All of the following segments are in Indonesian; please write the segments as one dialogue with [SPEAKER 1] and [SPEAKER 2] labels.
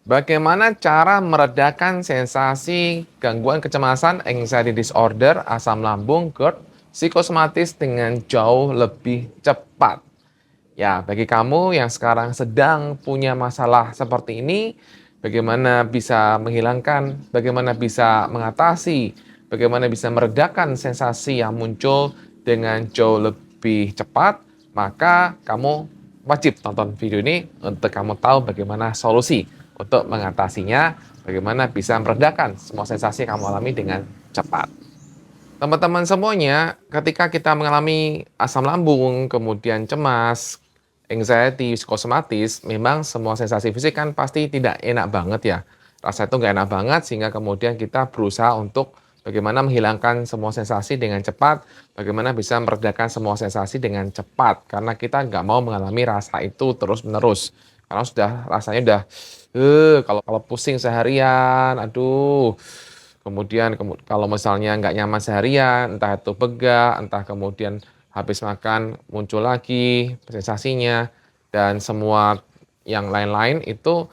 [SPEAKER 1] Bagaimana cara meredakan sensasi gangguan kecemasan, anxiety disorder, asam lambung, GERD, psikosomatis dengan jauh lebih cepat? Ya, bagi kamu yang sekarang sedang punya masalah seperti ini, bagaimana bisa menghilangkan, bagaimana bisa mengatasi, bagaimana bisa meredakan sensasi yang muncul dengan jauh lebih cepat, maka kamu wajib tonton video ini untuk kamu tahu bagaimana solusi untuk mengatasinya, bagaimana bisa meredakan semua sensasi yang kamu alami dengan cepat. Teman-teman semuanya, ketika kita mengalami asam lambung, kemudian cemas, anxiety, psikosomatis, memang semua sensasi fisik kan pasti tidak enak banget ya. Rasa itu nggak enak banget sehingga kemudian kita berusaha untuk bagaimana menghilangkan semua sensasi dengan cepat, bagaimana bisa meredakan semua sensasi dengan cepat. Karena kita nggak mau mengalami rasa itu terus-menerus. Karena sudah rasanya udah, kalau kalau pusing seharian, aduh. Kemudian kalau misalnya nggak nyaman seharian, entah itu begah, entah kemudian habis makan muncul lagi sensasinya, dan semua yang lain-lain itu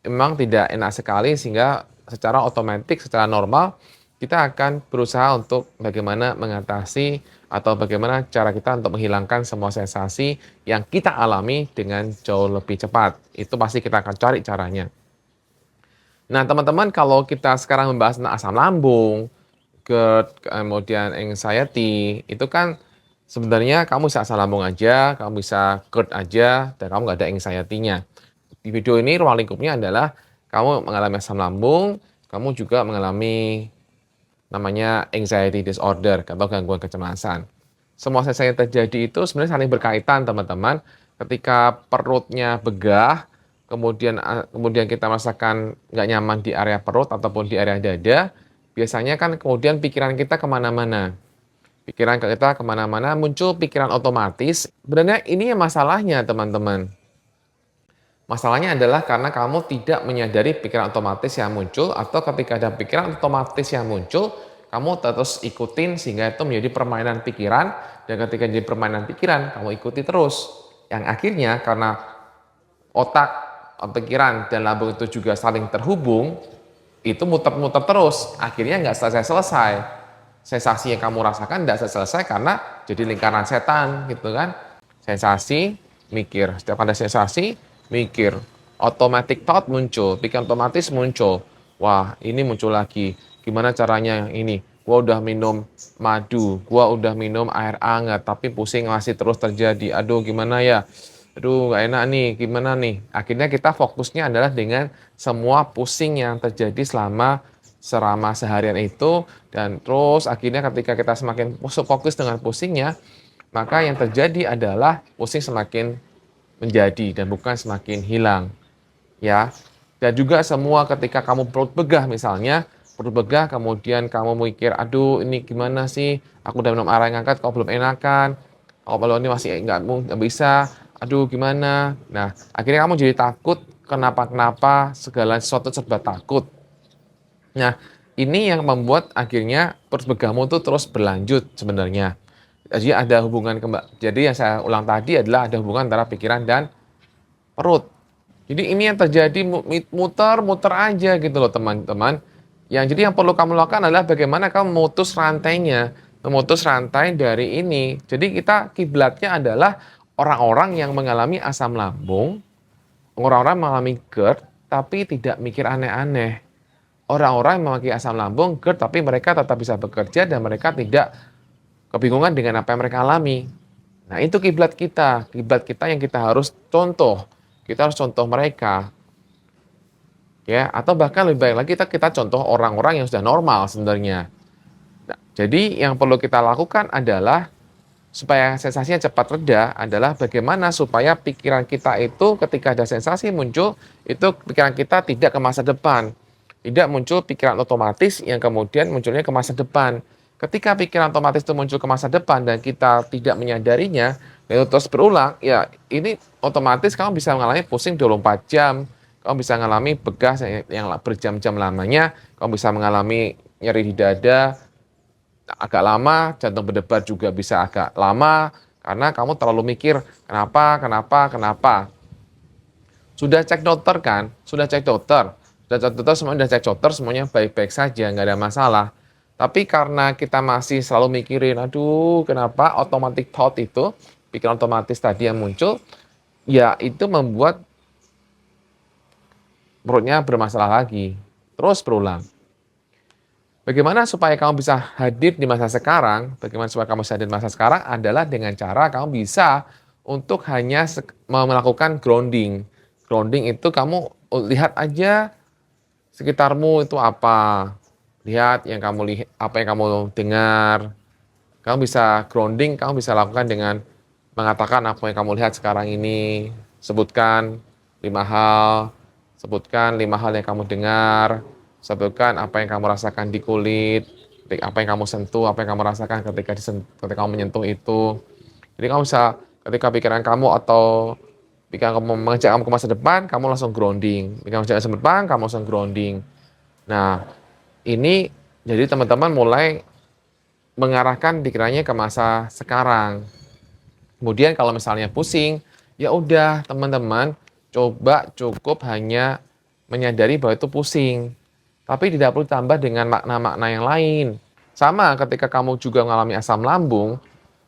[SPEAKER 1] memang tidak enak sekali sehingga secara otomatis, secara normal kita akan berusaha untuk bagaimana mengatasi atau bagaimana cara kita untuk menghilangkan semua sensasi yang kita alami dengan jauh lebih cepat. Itu pasti kita akan cari caranya. Nah, teman-teman, kalau kita sekarang membahas tentang asam lambung, GERD, kemudian anxiety, itu kan sebenarnya kamu bisa asam lambung aja, kamu bisa GERD aja, dan kamu nggak ada anxiety-nya. Di video ini ruang lingkupnya adalah kamu mengalami asam lambung, kamu juga mengalami namanya anxiety disorder atau gangguan kecemasan. Semua sensasi yang terjadi itu sebenarnya saling berkaitan, teman-teman. Ketika perutnya begah, kemudian kita merasakan nggak nyaman di area perut ataupun di area dada, biasanya kan kemudian pikiran kita kemana-mana. Pikiran kita kemana-mana, muncul pikiran otomatis. Sebenarnya ini yang masalahnya, teman-teman. Masalahnya adalah karena kamu tidak menyadari pikiran otomatis yang muncul, atau ketika ada pikiran otomatis yang muncul, kamu terus ikutin sehingga itu menjadi permainan pikiran, dan ketika jadi permainan pikiran, kamu ikuti terus. Yang akhirnya karena otak, pikiran, dan lambung itu juga saling terhubung, itu muter-muter terus, akhirnya nggak selesai-selesai. Sensasi yang kamu rasakan nggak selesai karena jadi lingkaran setan gitu kan. Sensasi, mikir. Setiap ada sensasi, mikir. Automatic thought muncul, pikiran otomatis muncul. Wah, ini muncul lagi. Gimana caranya ini? Gua udah minum madu, gua udah minum air hangat, tapi pusing masih terus terjadi. Aduh, gimana ya? Aduh, nggak enak nih, gimana nih? Akhirnya kita fokusnya adalah dengan semua pusing yang terjadi selama seharian itu, dan terus akhirnya ketika kita semakin fokus dengan pusingnya, maka yang terjadi adalah pusing semakin menjadi dan bukan semakin hilang, ya. Dan juga semua ketika kamu perut begah misalnya, perut begah kemudian kamu mikir, aduh ini gimana sih, aku udah minum air yang hangat kok belum enakan, kalau ini masih nggak bisa, aduh gimana. Nah, akhirnya kamu jadi takut, kenapa-kenapa, segala sesuatu serba takut. Nah, ini yang membuat akhirnya perut begahmu tuh terus berlanjut sebenarnya. Jadi ada hubungan jadi yang saya ulang tadi adalah ada hubungan antara pikiran dan perut. Jadi ini yang terjadi muter-muter aja gitu loh, teman-teman. Jadi yang perlu kamu lakukan adalah bagaimana kamu memutus rantai dari ini. Jadi kita kiblatnya adalah orang-orang yang mengalami asam lambung, orang-orang mengalami GERD, tapi tidak mikir aneh-aneh. Orang-orang yang memiliki asam lambung, GERD, tapi mereka tetap bisa bekerja dan mereka tidak kebingungan dengan apa yang mereka alami. Nah, itu kiblat kita yang kita harus contoh. Kita harus contoh mereka, ya. Atau bahkan lebih baik lagi kita contoh orang-orang yang sudah normal sebenarnya. Nah, jadi yang perlu kita lakukan adalah supaya sensasinya cepat reda adalah bagaimana supaya pikiran kita itu ketika ada sensasi muncul, itu pikiran kita tidak ke masa depan. Tidak muncul pikiran otomatis yang kemudian munculnya ke masa depan. Ketika pikiran otomatis itu muncul ke masa depan dan kita tidak menyadarinya, dan itu terus berulang, ya ini otomatis kamu bisa mengalami pusing 24 jam, kamu bisa mengalami begah yang berjam-jam lamanya, kamu bisa mengalami nyeri di dada agak lama, jantung berdebar juga bisa agak lama, karena kamu terlalu mikir, kenapa, kenapa, kenapa. Sudah cek dokter kan? Sudah cek dokter. Sudah cek dokter, semuanya udah cek dokter, semuanya baik-baik saja, nggak ada masalah. Tapi karena kita masih selalu mikirin, aduh, kenapa automatic thought itu, pikiran otomatis tadi yang muncul, ya itu membuat perutnya bermasalah lagi. Terus berulang. Bagaimana supaya kamu bisa hadir di masa sekarang? Bagaimana supaya kamu bisa hadir di masa sekarang adalah dengan cara kamu bisa untuk hanya melakukan grounding. Grounding itu kamu lihat aja sekitarmu itu apa. Lihat yang kamu lihat, apa yang kamu dengar. Kamu bisa grounding, kamu bisa lakukan dengan mengatakan apa yang kamu lihat sekarang ini. Sebutkan 5 hal, sebutkan 5 hal yang kamu dengar, sebutkan apa yang kamu rasakan di kulit, apa yang kamu sentuh, apa yang kamu rasakan ketika kamu menyentuh itu. Jadi kamu bisa ketika pikiran kamu atau pikiran kamu mengajak kamu ke masa depan, kamu langsung grounding. Pikiran mengajak ke masa depan, kamu langsung grounding. Nah, ini jadi teman-teman mulai mengarahkan pikirannya ke masa sekarang. Kemudian kalau misalnya pusing, ya udah teman-teman coba cukup hanya menyadari bahwa itu pusing. Tapi tidak perlu tambah dengan makna-makna yang lain. Sama ketika kamu juga mengalami asam lambung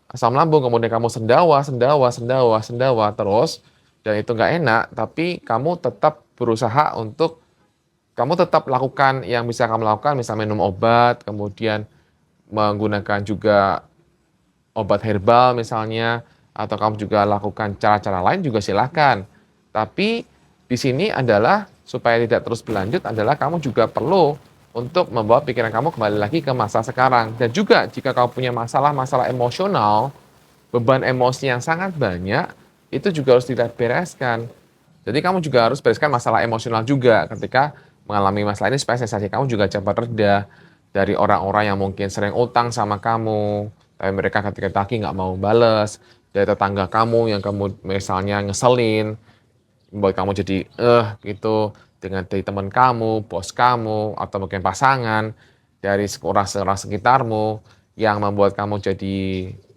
[SPEAKER 1] kemudian kamu sendawa, sendawa, sendawa, sendawa terus, dan itu nggak enak, tapi kamu tetap berusaha untuk kamu tetap lakukan yang bisa kamu lakukan, misalnya minum obat, kemudian menggunakan juga obat herbal misalnya, atau kamu juga lakukan cara-cara lain juga silahkan. Tapi di sini adalah supaya tidak terus berlanjut adalah kamu juga perlu untuk membawa pikiran kamu kembali lagi ke masa sekarang. Dan juga jika kamu punya masalah-masalah emosional, beban emosi yang sangat banyak, itu juga harus dibereskan. Jadi kamu juga harus bereskan masalah emosional juga ketika mengalami masalah ini supaya sensasi kamu juga cepat reda dari orang-orang yang mungkin sering utang sama kamu, tapi mereka ketika tagih nggak mau bales, dari tetangga kamu yang kamu misalnya ngeselin, membuat kamu jadi gitu, dengan dari teman kamu, bos kamu, atau mungkin pasangan, dari orang-orang sekitarmu yang membuat kamu jadi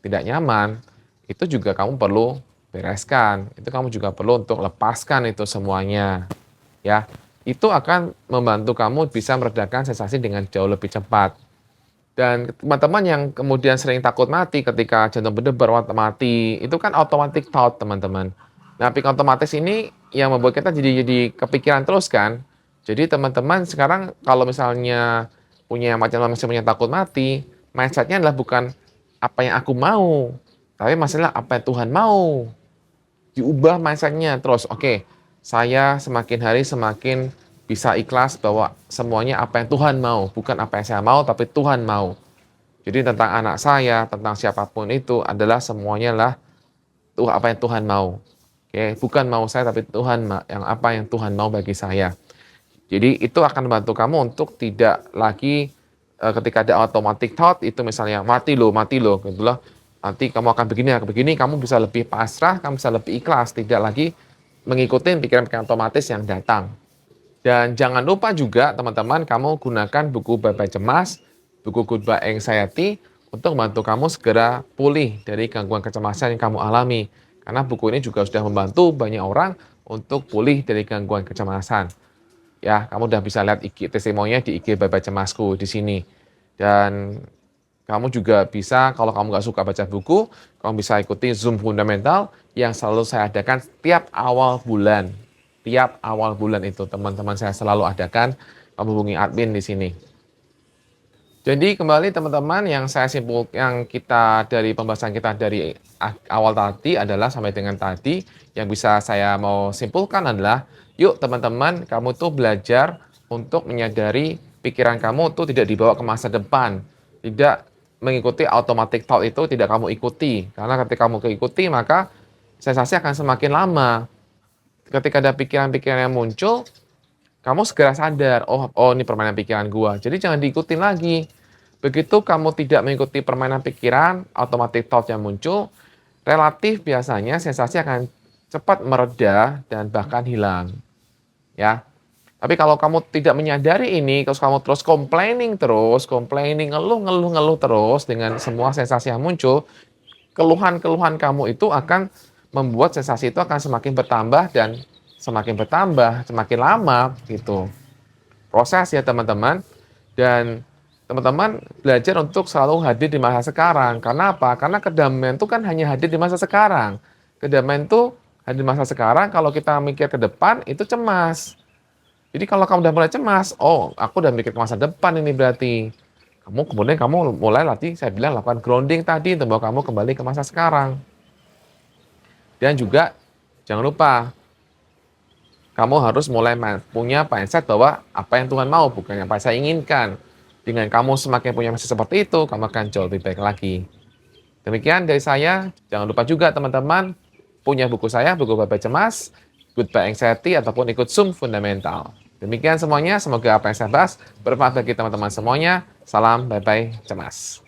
[SPEAKER 1] tidak nyaman, itu juga kamu perlu bereskan. Itu kamu juga perlu untuk lepaskan itu semuanya. Ya, itu akan membantu kamu bisa meredakan sensasi dengan jauh lebih cepat. Dan teman-teman yang kemudian sering takut mati ketika jantung berdebar mati, itu kan automatic thought teman-teman. Nah, pikiran otomatis ini yang membuat kita jadi kepikiran terus kan. Jadi teman-teman sekarang kalau misalnya punya masih punya takut mati, mindsetnya adalah bukan apa yang aku mau, tapi masalah apa yang Tuhan mau. Diubah mindsetnya terus, oke, saya semakin hari semakin bisa ikhlas bahwa semuanya apa yang Tuhan mau, bukan apa yang saya mau, tapi Tuhan mau. Jadi tentang anak saya, tentang siapapun itu adalah semuanya lah tuh apa yang Tuhan mau. Oke, bukan mau saya tapi Tuhan yang apa yang Tuhan mau bagi saya. Jadi itu akan membantu kamu untuk tidak lagi ketika ada automatic thought itu misalnya mati loh gitu loh. Nanti kamu akan begini, kamu bisa lebih pasrah, kamu bisa lebih ikhlas, tidak lagi mengikuti pikiran-pikiran otomatis yang datang. Dan jangan lupa juga teman-teman kamu gunakan buku Bye-Bye Cemas, buku Goodbye Anxiety untuk membantu kamu segera pulih dari gangguan kecemasan yang kamu alami. Karena buku ini juga sudah membantu banyak orang untuk pulih dari gangguan kecemasan. Ya, kamu udah bisa lihat testimoninya di IG Bye-Bye Cemasku di sini. Dan kamu juga bisa, kalau kamu nggak suka baca buku, kamu bisa ikuti Zoom Fundamental yang selalu saya adakan setiap awal bulan. Tiap awal bulan itu teman-teman saya selalu adakan, kamu hubungi admin di sini. Jadi kembali teman-teman yang saya yang kita dari pembahasan kita dari awal tadi adalah sampai dengan tadi yang bisa saya mau simpulkan adalah yuk teman-teman kamu tuh belajar untuk menyadari pikiran kamu tuh tidak dibawa ke masa depan, tidak mengikuti automatic thought itu tidak kamu ikuti karena ketika kamu ikuti maka sensasi akan semakin lama. Ketika ada pikiran-pikiran yang muncul, kamu segera sadar, oh ini permainan pikiran gua. Jadi jangan diikutin lagi. Begitu kamu tidak mengikuti permainan pikiran, automatic thought yang muncul, relatif biasanya sensasi akan cepat mereda dan bahkan hilang. Ya. Tapi kalau kamu tidak menyadari ini, kalau kamu terus complaining, ngeluh terus dengan semua sensasi yang muncul, keluhan-keluhan kamu itu akan membuat sensasi itu akan semakin bertambah dan semakin bertambah, semakin lama gitu. Proses ya teman-teman. Dan teman-teman belajar untuk selalu hadir di masa sekarang. Karena apa? Karena kedamaian itu kan hanya hadir di masa sekarang. Kedamaian itu hadir di masa sekarang, kalau kita mikir ke depan itu cemas. Jadi kalau kamu udah mulai cemas, oh aku udah mikir ke masa depan ini berarti. Kemudian kamu mulai latih, saya bilang lakukan grounding tadi untuk bawa kamu kembali ke masa sekarang. Dan juga jangan lupa, kamu harus mulai punya mindset bahwa apa yang Tuhan mau, bukan yang saya inginkan. Dengan kamu semakin punya mindset seperti itu, kamu akan jauh lebih baik lagi. Demikian dari saya. Jangan lupa juga teman-teman, punya buku saya, buku Bye Bye Cemas, Goodbye Anxiety, ataupun ikut Zoom Fundamental. Demikian semuanya, semoga apa yang saya bahas bermanfaat bagi teman-teman semuanya. Salam Bye Bye Cemas.